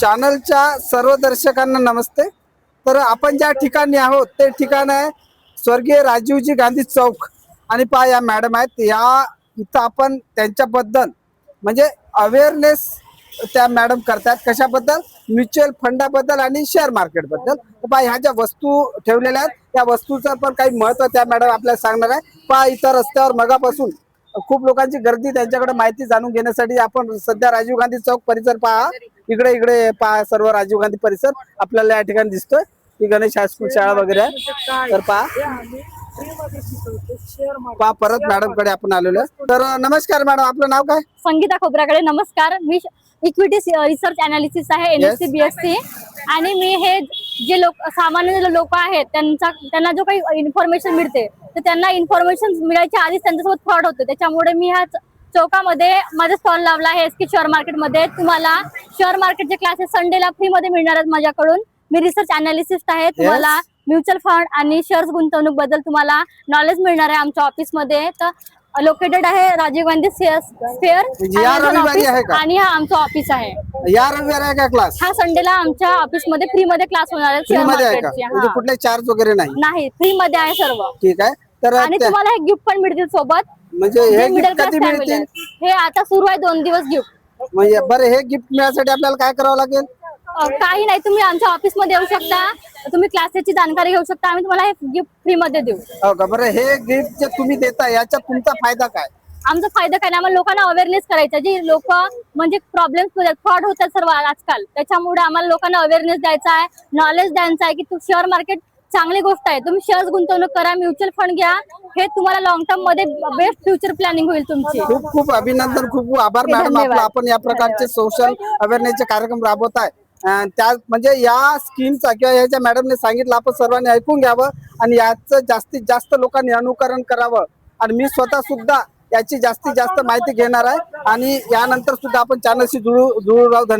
चॅनलच्या सर्व दर्शकांना नमस्ते। तर आपण ज्या ठिकाणी आहोत ते ठिकाण आहे स्वर्गीय राजीवजी गांधी चौक। आणि पहा या मॅडम आहेत या इथं आपण त्यांच्याबद्दल म्हणजे अवेअरनेस त्या मॅडम करतात कशाबद्दल, म्युच्युअल फंडाबद्दल आणि शेअर मार्केट बद्दल। तर पहा ह्या ज्या वस्तू ठेवलेल्या आहेत त्या वस्तूचं पण काही महत्त्व त्या मॅडम आपल्याला सांगणार आहे। पहा इथं रस्त्यावर मगापासून खूप लोकांची गर्दी त्यांच्याकडे माहिती जाणून घेण्यासाठी आपण सध्या राजीव गांधी चौक परिसर पहा, इकडे इकडे पहा सर्व राजीव गांधी परिसर आपल्याला या ठिकाणी दिसतोय। ही गणेश हायस्कूल शाळा वगैरे आहे। तर पहा परत मॅडम कडे आपण आलेलो। तर नमस्कार मॅडम, आपलं नाव काय? संगीता खोबराकडे। नमस्कार, मी इक्विटी रिसर्च अनालिसिस आहे NSC BSc। आणि मी हे जे लोक सामान्य लोक आहेत त्यांना जो काही इन्फॉर्मेशन मिळते तर त्यांना इन्फॉर्मेशन मिळायच्या आधीच त्यांच्यासोबत फ्रॉड होतो। त्याच्यामुळे मी ह्या चौकामध्ये माझा स्टॉल लावला आहे SK शेअर मार्केटमध्ये। तुम्हाला शेअर मार्केटचे क्लासेस संडेला फ्री मध्ये मिळणार आहेत माझ्याकडून। मी रिसर्च अनालिसिस्ट आहे। तुम्हाला म्युच्युअल फंड आणि शेअर्स गुंतवणूक बद्दल तुम्हाला नॉलेज मिळणार आहे आमच्या ऑफिसमध्ये। तर लोकेटेड आहे राजीव गांधी स्क्वेअर आणि हा आमचा ऑफिस आहे। या रविवार आहे का क्लास? हा संडेला आमच्या ऑफिस मध्ये फ्री मध्ये क्लास होणार आहे शेअर मार्केटचे। म्हणजे कुठले चार्ज वगैरे नाही, फ्री मध्ये आहे सर्व। ठीक आहे। तर आणि तुम्हाला हे गिफ्ट पण मिळतील सोबत। म्हणजे हे मिडल गिफ्ट कधी क्लास मिळतील? हे आता सुरू आहे 2 दिवस गिफ्ट। म्हणजे बरं हे गिफ्ट मिळण्यासाठी आपल्याला काय करावं लागेल? काही नाही, तुम्ही आमच्या ऑफिस मध्ये येऊ शकता, तुम्ही क्लासेसची जानकारी घेऊ शकता, आम्ही तुम्हाला हे गिफ्ट फ्री मध्ये देऊ। हो का? बरं हे गिफ्ट जे तुम्ही देता याचा तुमचा फायदा काय? आमचा फायदा काय नाही, आम्हाला लोकांना अवेअरनेस करायचा। जी लोक म्हणजे प्रॉब्लेम्स फ्रॉड होतात सर्व आजकाल, त्याच्यामुळे आम्हाला लोकांना अवेअरनेस द्यायचा आहे, नॉलेज द्यायचा आहे की तू शेअर मार्केट चांगली गोष्ट आहे, तुम्ही शेअर्स गुंतवणूक करा, म्युच्युअल फंड घ्या, हे तुम्हाला लॉंग टर्म मध्ये बेस्ट फ्युचर प्लॅनिंग होईल तुमची। खूप खूप अभिनंदन, खूप खूप आभार मॅडम आपला। आपण या प्रकारचे सोशल अवेअरनेसचे कार्यक्रम राबवत आहे। त्या म्हणजे या स्कीमचा किंवा याच्या मॅडमने सांगितलं आपण सर्वांनी ऐकून घ्यावं आणि याचं जास्तीत जास्त लोकांनी अनुकरण करावं। आणि मी स्वतः सुद्धा याची जास्तीत जास्त माहिती घेणार आहे आणि यानंतर सुद्धा आपण चॅनलशी जुळू राहू। धन्यवाद।